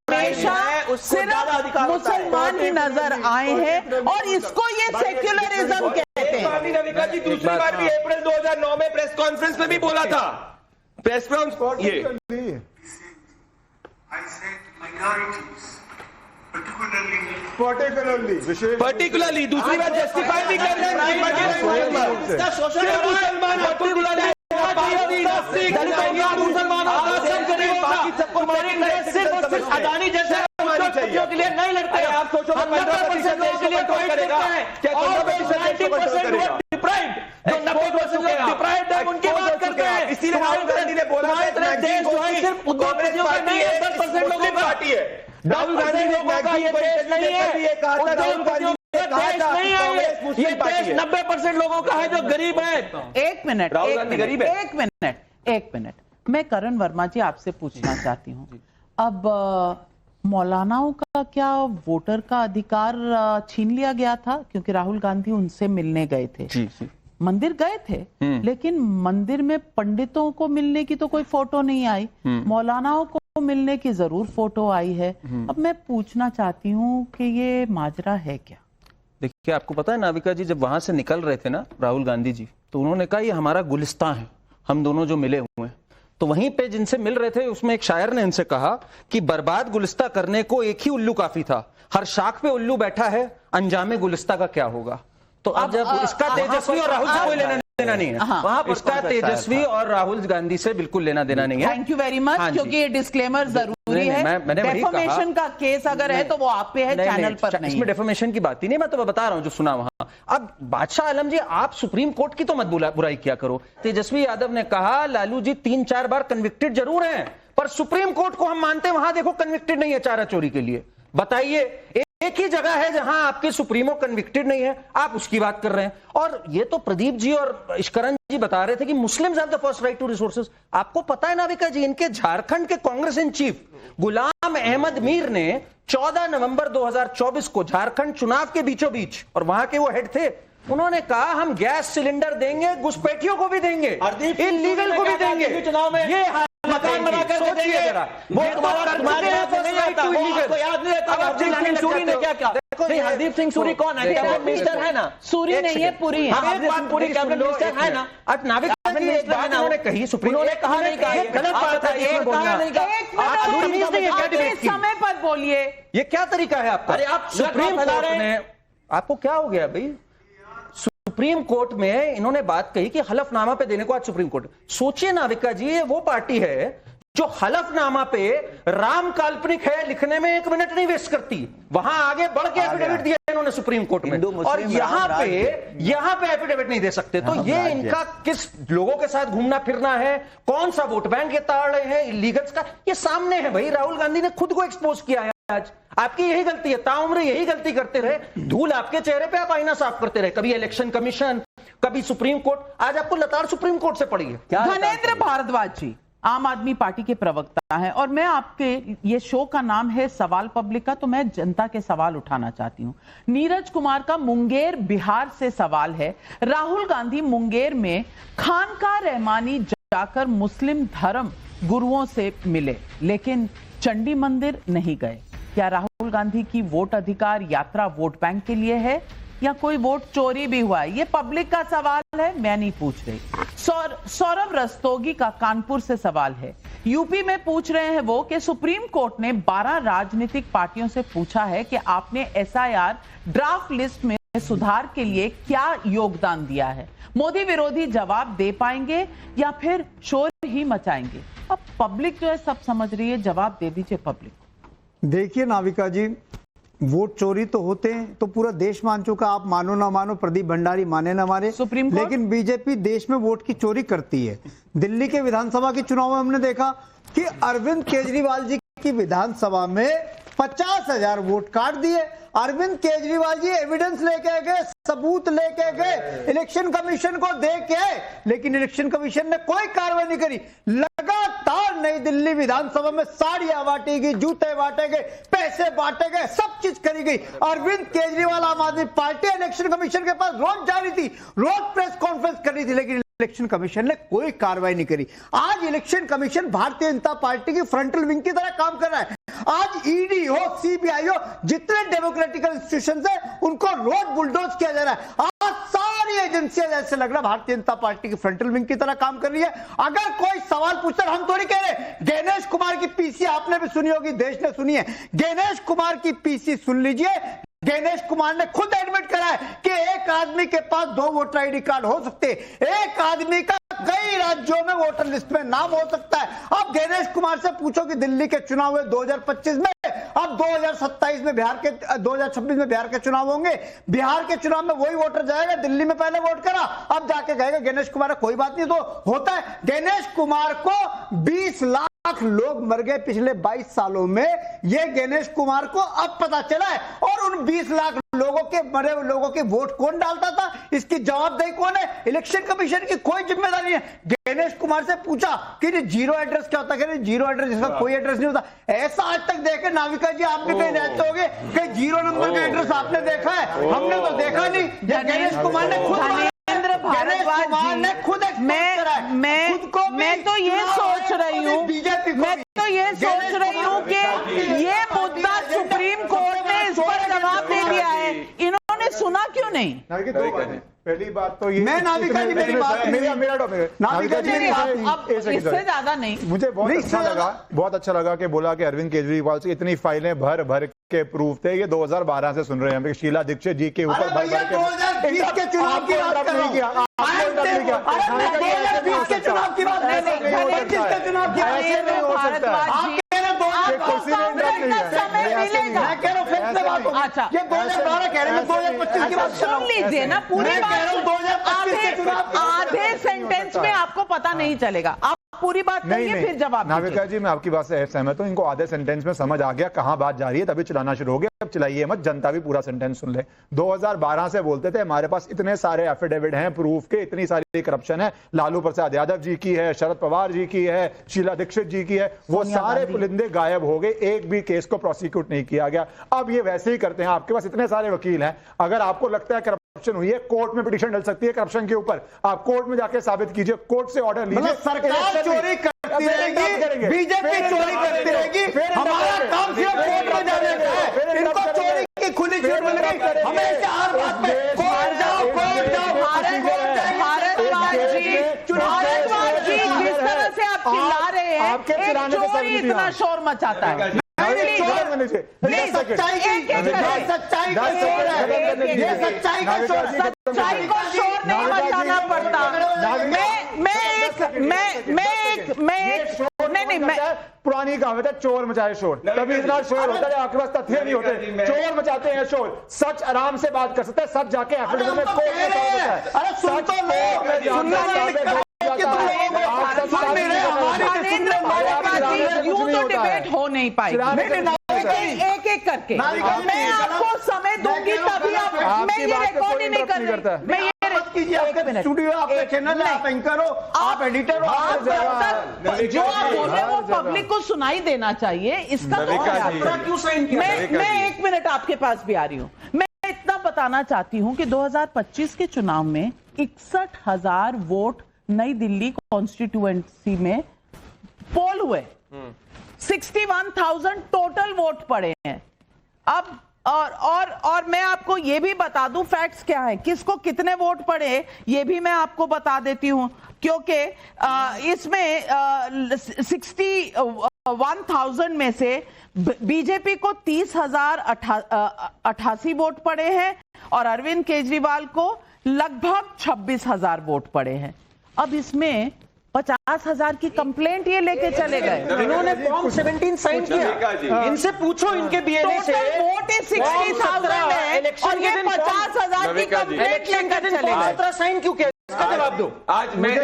हमेशा सिर्फ मुसलमान ही नजर आए हैं, और इसको ये सेक्युलरिज्म कहते हैं। रविका जी दूसरी बार भी अप्रैल 2009 में प्रेस कॉन्फ्रेंस में भी बोला था, प्रेस कॉन्फ्रेंस ये पर्टिकुलरली दूसरी बार जस्टिफाई भी कर रहे हैं। अदानी जैसे के लिए नहीं लड़ते आप, सोचो 15% लोगों के लिए कोई करेगा, 90% लोग डिप्राइव्ड, जो 90% लोग डिप्राइव्ड है उनकी बात करते हैं। इसीलिए राहुल गांधी ने बोला देश जो है सिर्फ उद्योगपतियों का नहीं है, 10% लोगों का पार्टी है। राहुल गांधी लोगों का ये देश नहीं है, उद्योगपतियों का देश नहीं है, ये देश 90% लोगों का है जो गरीब है। एक मिनट, मैं करण वर्मा जी आपसे पूछना चाहती हूँ, अब मौलानाओं का क्या वोटर का अधिकार छीन लिया गया था? क्योंकि राहुल गांधी उनसे मिलने गए थे, जी। मंदिर गए थे, लेकिन मंदिर में पंडितों को मिलने की तो कोई फोटो नहीं आई, मौलानाओं को मिलने की जरूर फोटो आई है। अब मैं पूछना चाहती हूँ कि ये माजरा है क्या? देखिए, आपको पता है नाविका जी, जब वहां से निकल रहे थे ना राहुल गांधी जी, तो उन्होंने कहा ये हमारा गुलिस्तान है, हम दोनों जो मिले हुए हैं। तो वहीं पे जिनसे मिल रहे थे उसमें एक शायर ने इनसे कहा कि बर्बाद गुलिस्ता करने को एक ही उल्लू काफी था, हर शाख पे उल्लू बैठा है, अंजामे गुलिस्ता का क्या होगा। तो अब जब इसका तेजस्वी और राहुल से कोई लेना देना नहीं है, इसका तेजस्वी और राहुल गांधी से बिल्कुल लेना देना नहीं है। थैंक यू वेरी मच, क्योंकि ये डिस्क्लेमर जरूरी है। डेफोमेशन का केस अगर है तो वो आप पे है, चैनल पर नहीं। इसमें डेफोमेशन की बात ही नहीं, मैं तो बता रहा हूं जो सुना वहां। अब बादशाह आलम जी, आप सुप्रीम कोर्ट की तो मत बुराई किया करो। तेजस्वी यादव ने कहा लालू जी 3-4 बार कन्विक्टेड जरूर हैं, पर सुप्रीम कोर्ट को हम मानते हैं, वहां देखो कन्विक्टेड नहीं है चारा चोरी के लिए। बताइए, एक ही जगह है जहां आपके सुप्रीमो कन्विक्टेड नहीं है, आप उसकी बात कर रहे हैं। और ये तो प्रदीप जी और इश्करन जी बता रहे थे कि Muslims have the first right to resources. आपको पता है नाविका जी, इनके झारखंड के कांग्रेस इन चीफ गुलाम अहमद मीर ने 14 नवंबर 2024 को झारखंड चुनाव के बीचों बीच, और वहां के वो हेड थे, उन्होंने कहा हम गैस सिलेंडर देंगे, घुसपैठियों को भी देंगे, इल्लीगल को भी देंगे, चुनाव में ये मकान बनाकर सोचिए जरा, वो तुम्हारा नहीं आता, वो आपको याद नहीं रहता, चोरी ने क्या नहीं, हरदीप सिंह सूरी कौन है? कैबिनेट मिनिस्टर है ना? सूरी नहीं है, पुरी है। हरदीप सिंह पुरी कैबिनेट मिनिस्टर है ना? अब नाविका की एक बात उन्होंने कही, सुप्रीम कोर्ट ने कहा नहीं कहा, गलत बात है, इसमें बोलना नहीं कहा। समय पर बोलिए, ये क्या तरीका है आपका? अरे आप सुप्रीम कोर्ट ने, आपको क्या हो गया भाई? सुप्रीम कोर्ट में इन्होंने बात कही कि हलफनामा पे देने को आज सुप्रीम कोर्ट। सोचिए नाविका जी, ये वो पार्टी है जो हलफनामा पे राम काल्पनिक है लिखने में 1 मिनट नहीं वेस्ट करती, वहां आगे बढ़ के एफिडेविट दिया इन्होंने सुप्रीम कोर्ट में, और यहाँ पे एफिडेविट नहीं दे सकते। तो ये इनका किस लोगों के साथ घूमना फिरना है, कौन सा वोट बैंक ये ताड़ रहे हैं, इलीगल्स का, ये सामने है भाई। राहुल गांधी ने खुद को एक्सपोज किया है आज। आपकी यही गलती है, ताउम्र यही गलती करते रहे, धूल आपके चेहरे पे, आप आईना साफ करते रहे, कभी इलेक्शन कमीशन, कभी सुप्रीम कोर्ट, आज आपको लताड़ सुप्रीम कोर्ट से पड़ी है। धनेंद्र भारद्वाज जी आम आदमी पार्टी के प्रवक्ता हैं, और मैं आपके, ये शो का नाम है सवाल पब्लिक का, तो मैं जनता के सवाल उठाना चाहती हूं। नीरज कुमार का मुंगेर बिहार से सवाल है, राहुल गांधी मुंगेर में खानका रहमानी जाकर मुस्लिम धर्म गुरुओं से मिले, लेकिन चंडी मंदिर नहीं गए। क्या राहुल गांधी की वोट अधिकार यात्रा वोट बैंक के लिए है, या कोई वोट चोरी भी हुआ है? ये पब्लिक का सवाल है, मैं नहीं पूछ रही। सौरभ रस्तोगी का कानपुर से सवाल है, यूपी में पूछ रहे हैं वो कि सुप्रीम कोर्ट ने 12 राजनीतिक पार्टियों से पूछा है कि आपने एसआईआर ड्राफ्ट लिस्ट में सुधार के लिए क्या योगदान दिया है। मोदी विरोधी जवाब दे पाएंगे या फिर शोर ही मचाएंगे? अब पब्लिक जो है सब समझ रही है, जवाब दे दीजिए पब्लिक। देखिए नाविका जी, वोट चोरी तो होते हैं तो पूरा देश मान चुका, आप मानो ना मानो, प्रदीप भंडारी माने ना माने, सुप्रीम कोर्ट, लेकिन बीजेपी देश में वोट की चोरी करती है। दिल्ली के विधानसभा के चुनाव में हमने देखा कि अरविंद केजरीवाल जी की विधानसभा में 50,000 वोट काट दिए। अरविंद केजरीवाल जी एविडेंस लेके गए, सबूत लेके गए, इलेक्शन कमीशन को दे के, लेकिन इलेक्शन कमीशन ने कोई कार्रवाई नहीं करी। लगातार नई दिल्ली विधानसभा में साड़ियां बांटी गई, जूते बांटे गए, पैसे बांटे गए, सब चीज करी गई। अरविंद केजरीवाल आम आदमी पार्टी इलेक्शन कमीशन के पास रोज जा रही थी, रोज प्रेस कॉन्फ्रेंस कर रही थी, लेकिन इलेक्शन कमीशन ने कोई कार्रवाई नहीं करी। आज election commission Bharatiya Janata party की फ्रंटल विंग की तरह काम कर रहा है। आज ईडी हो, सीबीआई हो, जितने डेमोक्रेटिकल इंस्टीट्यूशंस हैं उनको रोज बुलडोज किया जा रहा है। आज सारी एजेंसियां जैसे लग रहा है भारतीय जनता पार्टी की फ्रंटल विंग की तरह काम कर रही है। अगर कोई सवाल पूछता है, हम थोड़ी कह रहे, गणेश कुमार की पीसी आपने भी सुनी होगी, देश ने सुनी है, गणेश कुमार की पीसी सुन लीजिए। गणेश कुमार ने खुद एडमिट करा है कि एक आदमी के पास 2 वोटर आईडी कार्ड हो सकते हैं, एक आदमी का कई राज्यों में वोटर लिस्ट में नाम हो सकता है। अब गणेश कुमार से पूछो कि दिल्ली के चुनाव हुए 2025 में, अब 2027 में बिहार के, 2026 में बिहार के चुनाव होंगे, बिहार के चुनाव में वही वोटर जाएगा, दिल्ली में पहले वोट करा, अब जाके कहेगा गणेश कुमार कोई बात नहीं। तो होता है, गणेश कुमार को 20 लाख लोग मर गए पिछले 22 सालों में, ये गणेश कुमार को अब पता चला है। और उन 20 लाख लोगों के मरे लोगों के वोट कौन डालता था, इसकी जवाबदेही कौन है? इलेक्शन कमीशन की कोई जिम्मेदारी है। गणेश कुमार से पूछा कि जीरो एड्रेस क्या होता है, जीरो एड्रेस जिसका कोई एड्रेस नहीं होता। ऐसा आज तक देखे नाविका जी, आप भी कहीं रहते होंगे, कहीं जीरो नंबर का एड्रेस आपने देखा है? हमने तो देखा नहीं। गणेश कुमार ने खुद, मैं तो ये सोच रही हूँ, मैं तो ये सोच रही हूँ कि ये मुद्दा सुप्रीम कोर्ट ने इस पर जवाब दे दिया है, इन्होंने सुना क्यों नहीं? पहली बात तो ये, मैं नाविका जी, मेरी बात, मेरा टॉपिक, नाविका जी अब इससे ज्यादा नहीं, मुझे बहुत अच्छा लगा कि बोला कि अरविंद केजरीवाल से इतनी फाइलें भर के प्रूफ थे। ये 2012 से सुन रहे हैं, शीला दीक्षित जी के ऊपर भर के 2020 के चुनाव की बात कर रहा हूं, 2020 के चुनाव की बात नहीं, 2025 के चुनाव की बात नहीं हो सकता। अच्छा, ये 2012 कह रहे हैं, 2025 की बात सुन लीजिए ना, पूरी बात आधे सेंटेंस में आपको पता नहीं चलेगा। आप पूरी बात करिए फिर जवाब। नाविका जी, मैं आपकी बात से सहमत हूं, इनको आधे सेंटेंस में समझ आ गया कहां बात जा रही है, तभी चलाना शुरू हो गया। अब चलाइए मत, जनता भी पूरा सेंटेंस सुन ले। 2012 से बोलते थे हमारे पास इतने सारे एफिडेविट हैं प्रूफ के, इतनी सारी करप्शन है, लालू प्रसाद यादव जी की है, शरद पवार जी की है, शीला दीक्षित जी की है, वो सारे पुलिंदे गायब हो गए, एक भी केस को प्रोसिक्यूट नहीं किया गया। अब ये वैसे ही करते हैं, आपके पास इतने सारे वकील हैं, अगर आपको लगता है करप्शन हुई है, कोर्ट में पिटीशन डल सकती है करप्शन के ऊपर, आप कोर्ट में जाके साबित कीजिए, कोर्ट से ऑर्डर लीजिए। सरकार चोरी करती रहेगी, बीजेपी चोरी करती रहेगी, हमारा काम सिर्फ कोर्ट में जाने का है। इनको चोरी की खुली एटीट्यूड बन गई, हमेशा हर बात पे कोर्ट जाओ, भारद्वाज जी जिस तरह से आप चिल्ला रहे हैं, एक चोर ही इतना शोर मचाता है। सच्चाई का शोर है, ये सच्चाई का शोर, सच्चाई को शोर नहीं मचाना पड़ता। मैं पुरानी कहावत है, चोर मचाए शोर, तभी इतना शोर होता है। आपके पास तथ्य नहीं होते, चोर मचाते हैं शोर। सच आराम से बात कर सकते हैं, सच जाके एफिडेविट में कोर्ट में होता है। अरे सुन तो लो, यूं तो डिबेट हो नहीं पाएगी। एक एक करके मैं आपको समय दूंगी, तभी आप, मैं ये रिकॉर्ड ही नहीं कर रही। मैं ये स्टूडियो, आपका चैनल है, आप एंकर हो, आप एडिटर हो, जो आप बोल रहे हैं वो पब्लिक को सुनाई देना चाहिए। इसका तो क्यों साइन किया? मैं 1 मिनट आपके पास भी आ रही हूँ। मैं इतना बताना चाहती हूँ कि 2025 के चुनाव में 61,000 वोट नई दिल्ली कॉन्स्टिट्यूएंसी में पोल हुए, 61,000 टोटल वोट पड़े हैं। अब और मैं आपको ये भी बता दूं फैक्ट्स क्या है, किसको कितने वोट पड़े ये भी मैं आपको बता देती हूं, क्योंकि इसमें 61,000 में से बीजेपी को 30,088 वोट पड़े हैं और अरविंद केजरीवाल को लगभग 26,000 वोट पड़े हैं। अब इसमें 50,000 की कंप्लेंट ये लेके चले गए। इन्होंने फॉर्म 17 साइन किया, इनसे पूछो इनके बीएलए से। वोट 60,000 है और ये 50,000 की कंप्लेंट लेकर चले गए। साइन क्यों किया? इसका जवाब दो। आज मैं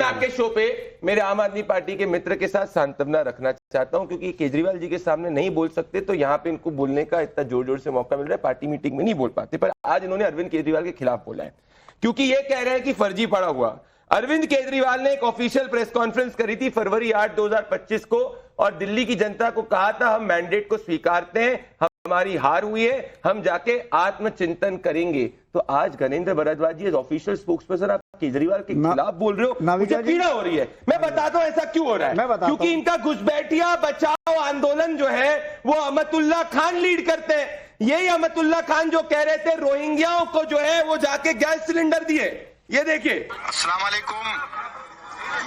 आपके शो पे मेरे आम आदमी पार्टी के मित्र के साथ सांत्वना रखना चाहता हूं, क्योंकि केजरीवाल जी के सामने नहीं बोल सकते, तो यहाँ पे इनको बोलने का इतना जोर जोर से मौका मिल रहा है। पार्टी मीटिंग में नहीं बोल पाते, पर आज इन्होंने अरविंद केजरीवाल के खिलाफ बोला है, क्योंकि ये कह रहे हैं कि फर्जी पड़ा हुआ। अरविंद केजरीवाल ने एक ऑफिशियल प्रेस कॉन्फ्रेंस करी थी फरवरी 8, 2025 को, और दिल्ली की जनता को कहा था हम मैंडेट को स्वीकारते हैं, हमारी हार हुई है, हम जाके आत्मचिंतन करेंगे। तो आज गणेंद्र भारद्वाज जी ऑफिशियल स्पोक्सपर्सन आप केजरीवाल के खिलाफ बोल रहे हो, मुझे पीड़ा हो रही है। मैं बताता हूं ऐसा क्यों हो रहा है, क्योंकि इनका घुसपैठिया बचाओ आंदोलन जो है वो अहमदुल्ला खान लीड करते हैं। यही अहमदुल्ला खान जो कह रहे थे रोहिंग्याओं को जो है वो जाके गैस सिलेंडर दिए। ये देखिए, अस्सलाम वालेकुम,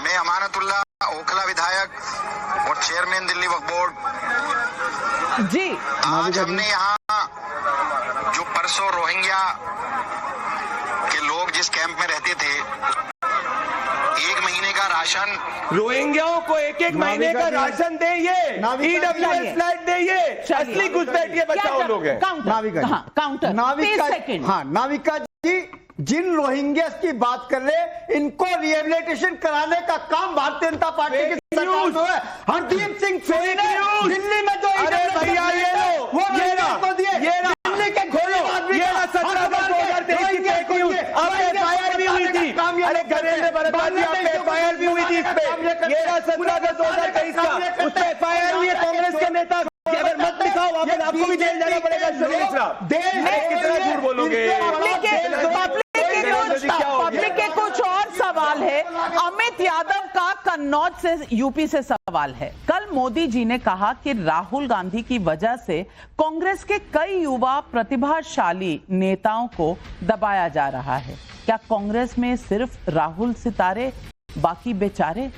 मैं अमानतुल्लाह ओखला विधायक और चेयरमैन दिल्ली वक्फ बोर्ड जी। आज हमने यहाँ जो परसों रोहिंग्या के लोग जिस कैंप में रहते थे, 1 महीने का राशन, रोहिंग्याओं को एक महीने का राशन दे, ये ईडब्ल्यूएस फ्लैट दे, ये असली घुसपैठिए बचाओ लोग हैं। काउंटर नाविका जी, जिन रोहिंग्यास की बात कर रहे हैं, इनको रिहेबिलिटेशन कराने का काम भारतीय जनता पार्टी की सरकार में है। हरदीप सिंह पुरी ने दिल्ली में जो अरे भैया ये लो, वो ये को दिए, दिल्ली के खोलो, ये 17/2023 की फेक न्यूज, अब एफआईआर भी हुई थी। अरे गणेंद्र भारद्वाज जी, आप एफआईआर भी हुई थी इस पे, ये 17/2023 का, उस पे एफआईआर हुई है कांग्रेस के नेता। अगर मत दिखाओ वापस आपको भी जेल जाना पड़ेगा। कितना झूठ बोलोगे? पब्लिक के कुछ और सवाल है। अमित यादव का कन्नौज से, यूपी से सवाल है। कल मोदी जी ने कहा कि राहुल गांधी की वजह से कांग्रेस के कई युवा प्रतिभाशाली नेताओं को दबाया जा रहा है। क्या कांग्रेस में सिर्फ राहुल सितारे, बाकी बेचारे?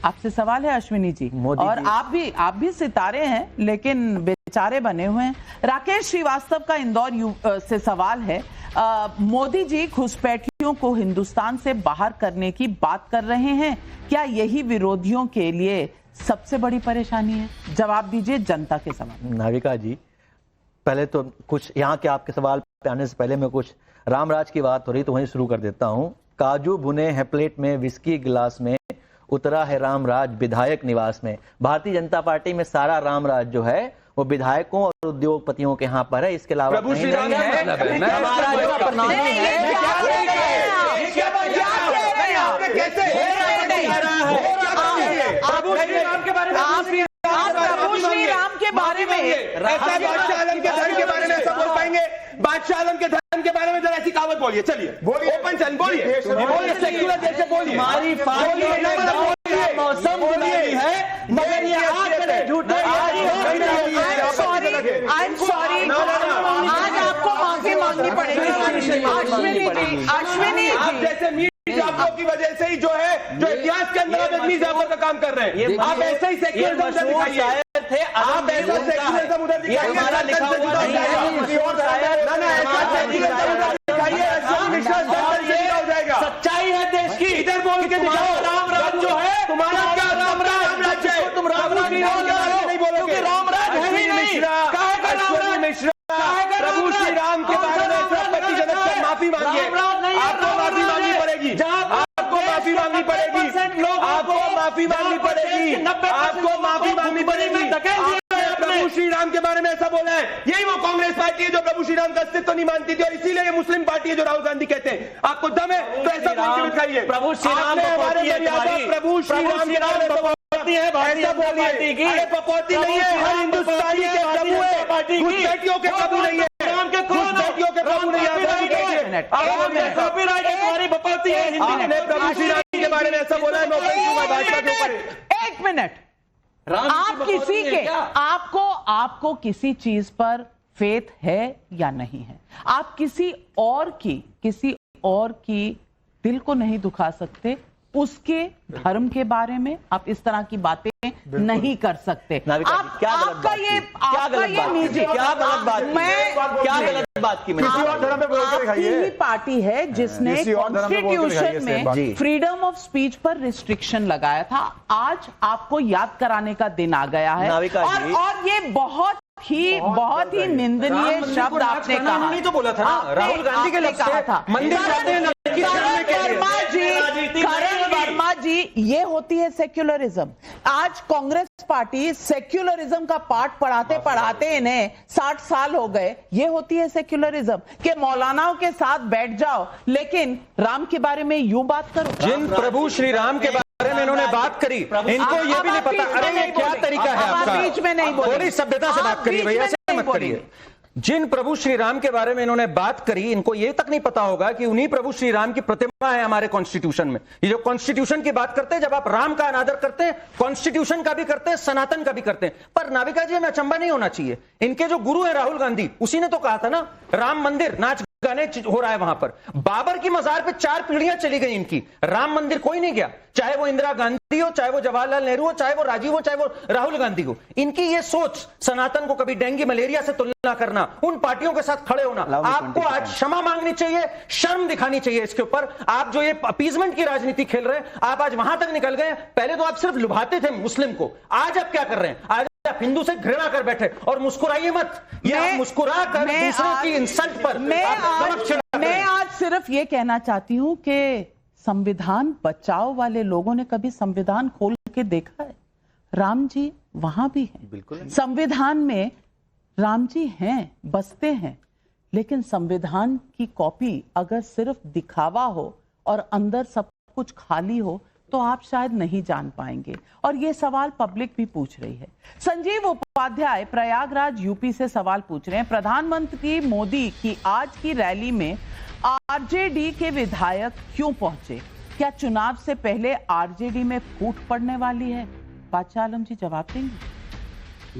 आपसे सवाल है अश्विनी जी, और आप भी सितारे हैं लेकिन बेचारे बने हुए हैं। राकेश श्रीवास्तव का इंदौर से सवाल है। मोदी जी घुसपैठियों को हिंदुस्तान से बाहर करने की बात कर रहे हैं, क्या यही विरोधियों के लिए सबसे बड़ी परेशानी है? जवाब दीजिए जनता के सवाल। नाविका जी, पहले तो कुछ यहाँ के आपके सवाल पे आने से पहले मैं कुछ रामराज की बात हो रही तो वहीं शुरू कर देता हूँ। काजू भुने हैं प्लेट में, विस्की गिलास में, उतरा है रामराज विधायक निवास में। भारतीय जनता पार्टी में सारा रामराज जो है वो विधायकों और उद्योगपतियों के यहाँ पर है, इसके अलावा प्रभु श्री राम के बारे में बादशाह आलम के धन के बारे में ऐसा बोल पाएंगे? बादशाह आलम के धन के बारे में जरा ऐसी कहावत बोलिए, चलिए ओपन चैलेंज बोलिए, सेक्युलर देश से बोलिए। हमारी मौसम है मगर ये झूठे। मांगनी पड़ेगी। अश्विनी आप जी, जैसे मीर जाफरों की वजह से ही जो है, जो इतिहास के अंदर आप मीर जाफर का काम कर रहे हैं। आप ऐसे ही सेक्युलरिज्म उधर दिखाइए थे, आप ऐसा सेक्युलरिज्म उधर दिखाइए, हमारा लिखा हुआ नहीं है। ना ऐसा सेक्युलरिज्म उधर दिखाइए, हो जाएगा। सच्चाई है देश की, इधर बोल के दिखाओ। राम राज जो है तुम्हारा क्या राम राज्य है? तुम राम राज नहीं बोलोगे, राम राज है ही नहीं। अश्विनी मिश्रा प्रभु श्री राम के बारे में आपत्तिजनक से माफी मांगिए। आपको माफी मांगनी पड़ेगी, आपको माफी मांगनी पड़ेगी, आपको माफी मांगनी पड़ेगी, आपको माफी मांगनी पड़ेगी। प्रभु श्री राम के बारे में ऐसा बोला है, यही वो कांग्रेस पार्टी है जो प्रभु श्री राम का अस्तित्व नहीं मानती थी, और इसीलिए ये मुस्लिम पार्टी है जो राहुल गांधी कहते हैं। आपको दम है तो ऐसा बोल के दिखाइए। प्रभु श्री राम प्रभु श्री राम के नाम ऐसा बोलिए। अरे पपौती नहीं है, हर हिंदुस्तानी के प्रभु है, घुसपैठियों के प्रभु नहीं है, घुसपैठियों के प्रभु नहीं है। तुम्हारी बपौती है, आपने प्रभु श्री राम के बारे में ऐसा बोला है, मैं ऑफेंस दूंगा भाजपा के ऊपर। एक मिनट, आप किसी के आपको किसी चीज पर फेथ है या नहीं है? आप किसी और की दिल को नहीं दुखा सकते, उसके धर्म के बारे में आप इस तरह की बातें नहीं कर सकते। आपका ये निजी, क्या गलत बात की? किसी और धर्म पे बोल के आपकी दिखाइए। ही पार्टी है जिसने किसी और धर्म पे बोल के कॉन्स्टिट्यूशन दिखाइए में जी। फ्रीडम ऑफ स्पीच पर रिस्ट्रिक्शन लगाया था। आज आपको याद कराने का दिन आ गया है, और ये बहुत ही निंदनीय शब्द आपने कहा। नहीं तो बोला था ना, राहुल गांधी के लफ्ज़ कहा था। मंदिर जाते हैं करण वर्मा जी, ये होती है सेक्युलरिज्म। आज कांग्रेस पार्टी सेक्युलरिज्म का पाठ पढ़ाते पढ़ाते इन्हें 60 साल हो गए। ये होती है सेक्युलरिज्म कि मौलानाओं के साथ बैठ जाओ, लेकिन राम के बारे में यूं बात करो। जिन प्रभु श्री राम के बारे में इन्होंने बात करी, इनको ये भी नहीं पता। अरे ये क्या तरीका है आपका? बीच में नहीं बोले, थोड़ी सभ्यता से बात करिए भैया, ऐसे मत करिए। जिन प्रभु श्री राम के बारे में इन्होंने बात करी, इनको ये तक नहीं पता होगा कि उन्हीं प्रभु श्री राम की प्रतिमा है हमारे कॉन्स्टिट्यूशन में। ये जो कॉन्स्टिट्यूशन की बात करते हैं, जब आप राम का अनादर करते हैं, कॉन्स्टिट्यूशन का भी करते हैं, सनातन का भी करते हैं। पर नाविका जी, हमें अचंबा नहीं होना चाहिए। इनके जो गुरु है राहुल गांधी, उसी ने तो कहा था ना, राम मंदिर नाच गाने हो रहा है वहां पर। बाबर की मजार पे 4 पीढ़ियां चली गई इनकी, राम मंदिर कोई नहीं गया। चाहे वो इंदिरा गांधी हो, चाहे वो जवाहरलाल नेहरू हो, चाहे वो राजीव हो, चाहे वो राहुल गांधी हो। इनकी ये सोच, सनातन को कभी डेंगू मलेरिया से तुलना करना, उन पार्टियों के साथ खड़े होना, आपको आज क्षमा मांगनी चाहिए, शर्म दिखानी चाहिए इसके ऊपर। आप जो ये अपीजमेंट की राजनीति खेल रहे हैं, आप आज वहां तक निकल गए। पहले तो आप सिर्फ लुभाते थे मुस्लिम को, आज आप क्या कर रहे हैं? आज आप हिंदू से घृणा कर बैठे, और मुस्कुराइए मत। ये आप मुस्कुरा कर दूसरों की इंसल्ट पर मैं आज सिर्फ ये कहना चाहती हूं कि संविधान बचाओ वाले लोगों ने कभी संविधान खोल के देखा है? राम जी वहां भी हैं, बिल्कुल। संविधान में राम जी हैं, बसते हैं, लेकिन संविधान की कॉपी अगर सिर्फ दिखावा हो और अंदर सब कुछ खाली हो तो आप शायद नहीं जान पाएंगे। और ये सवाल पब्लिक भी पूछ रही है। संजीव उपाध्याय प्रयागराज यूपी से सवाल पूछ रहे हैं, प्रधानमंत्री मोदी की आज की रैली में आरजेडी के विधायक क्यों पहुंचे? क्या चुनाव से पहले आरजेडी में फूट पड़ने वाली है? बादशाह आलम जी जवाब देंगे।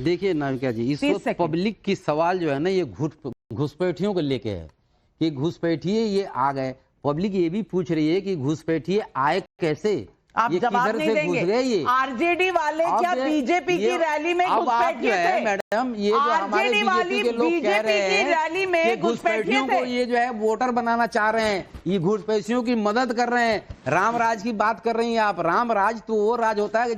देखिए नाविका जी, इस वक्त पब्लिक की सवाल जो है ना, ये घुसपैठियों को लेके है कि घुसपैठिए ये आ गए। पब्लिक ये भी पूछ रही है कि घुसपैठिए आए कैसे, आप जवाब नहीं देंगे। आरजेडी वाले क्या बीजेपी की रैली में घुसपैठिए थे? मैडम, ये जो हमारे बीजेपी के लोग कह रहे हैं रैली में घुसपैठियों को ये जो है वोटर बनाना चाह रहे हैं, ये घुसपैठियों की मदद कर रहे हैं। राम राज की बात कर रही हैं आप। राम राज तो वो राज होता है कि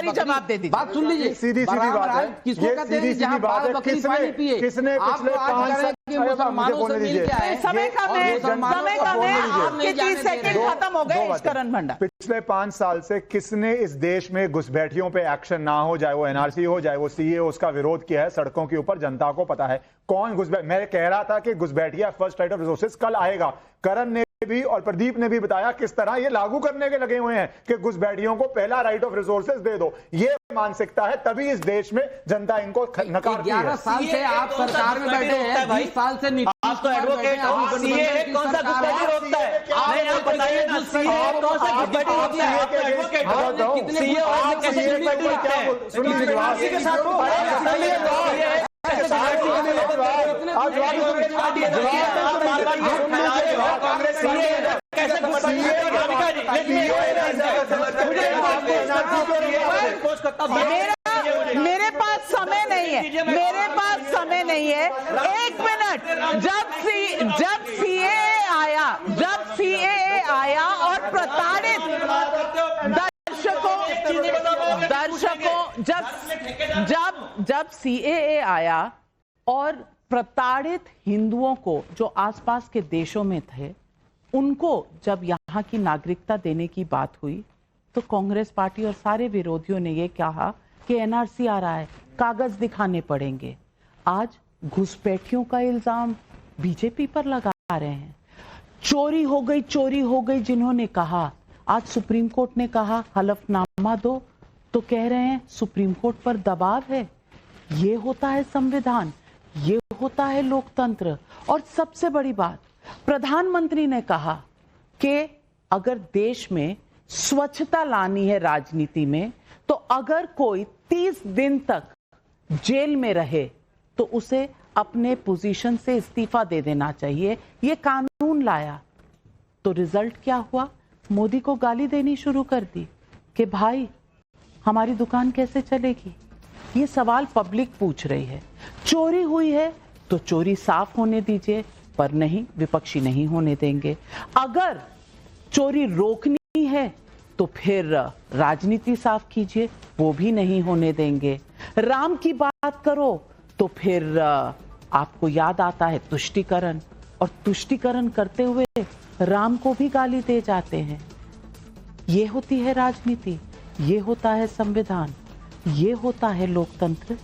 जवाब दे दीजिए। बात सुन लीजिए, सीधी बात है, किसको कहते हैं जहां बाल बकरी पानी पिए। किसने पिछले 5 साल मुसलमानों से मिल के आए। समय कम है, आपके 30 सेकंड खत्म हो गए। करण भंडार, पिछले 5 साल से किसने इस देश में घुसपैठियों पे एक्शन ना हो, चाहे वो एनआरसी हो, चाहे वो सीए, उसका विरोध किया है सड़कों के ऊपर? जनता को पता है कौन घुसपैठ। मैं कह रहा था कि घुसपैठिया फर्स्ट राइट ऑफ रिसोर्सेज कल आएगा। करण ने भी और प्रदीप ने भी बताया किस तरह ये लागू करने के लगे हुए हैं कि घुसपैठियों को पहला राइट ऑफ रिसोर्सेज दे दो। ये मानसिकता है, तभी इस देश में जनता इनको नकारती है। 11 साल से आप सरकार में बैठे हैं, 20 साल से नीतीश तो एडवोकेट हो, सीए कौन सा घुसपैठी रोकता है? नहीं, आप बताइए ना, सीए कौन सा घुसपैठी रोकता है? आप एडवोकेट हो, सीए और कैसे घुसपैठी रोकता है? के साथ पार्टी है, आप बार-बार ये फैला रहे हो, कांग्रेस कैसे मेरे पास समय नहीं है, मेरे पास समय नहीं है। एक मिनट, जब सीएए आया और प्रताड़ित जब सीएए आया और प्रताड़ित हिंदुओं को जो आसपास के देशों में थे, उनको जब यहाँ की नागरिकता देने की बात हुई तो कांग्रेस पार्टी और सारे विरोधियों ने ये कहा कि एनआरसी आ रहा है, कागज दिखाने पड़ेंगे। आज घुसपैठियों का इल्जाम बीजेपी पर लगा रहे हैं। चोरी हो गई जिन्होंने कहा, आज सुप्रीम कोर्ट ने कहा हलफनामा दो, तो कह रहे हैं सुप्रीम कोर्ट पर दबाव है। ये होता है संविधान, ये होता है लोकतंत्र। और सबसे बड़ी बात, प्रधानमंत्री ने कहा कि अगर देश में स्वच्छता लानी है राजनीति में, तो अगर कोई 30 दिन तक जेल में रहे तो उसे अपने पोजीशन से इस्तीफा दे देना चाहिए। ये कानून लाया तो रिजल्ट क्या हुआ? मोदी को गाली देनी शुरू कर दी कि भाई हमारी दुकान कैसे चलेगी। ये सवाल पब्लिक पूछ रही है। चोरी हुई है तो चोरी साफ होने दीजिए, पर नहीं, विपक्षी नहीं होने देंगे। अगर चोरी रोकनी है तो फिर राजनीति साफ कीजिए, वो भी नहीं होने देंगे। राम की बात करो तो फिर आपको याद आता है तुष्टीकरण, और तुष्टीकरण करते हुए राम को भी गाली दे जाते हैं। ये होती है राजनीति, ये होता है संविधान, ये होता है लोकतंत्र।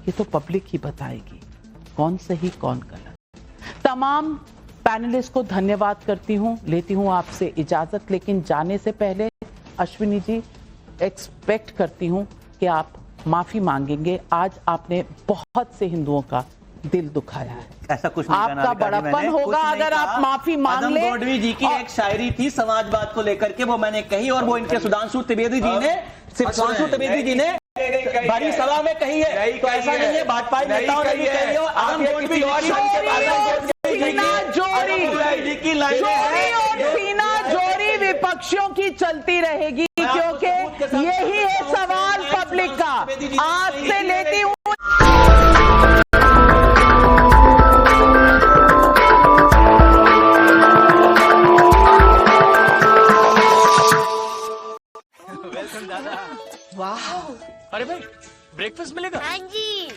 ये तो पब्लिक ही बताएगी कौन सही कौन गलत। तमाम पैनलिस्ट को धन्यवाद करती हूं, लेती हूं आपसे इजाजत। लेकिन जाने से पहले अश्विनी जी, एक्सपेक्ट करती हूं कि आप माफी मांगेंगे। आज आपने बहुत से हिंदुओं का दिल दुखाया है। ऐसा कुछ नहीं आपका बड़प्पन होगा अगर आप माफी मांग ले। गौडवी जी की एक शायरी थी समाजवाद को लेकर के, वो मैंने कही, और वो इनके सुधांशु त्रिवेदी जी ने बड़ी सभा में कही है। तो ऐसा नहीं है, भाजपा नेताओं ने भी कही हो। सीना जोड़ी विपक्षियों की चलती रहेगी, क्योंकि यही है सवाल पब्लिक का। आज से लेती हूँ अरे भाई ब्रेकफास्ट मिलेगा? हाँ जी।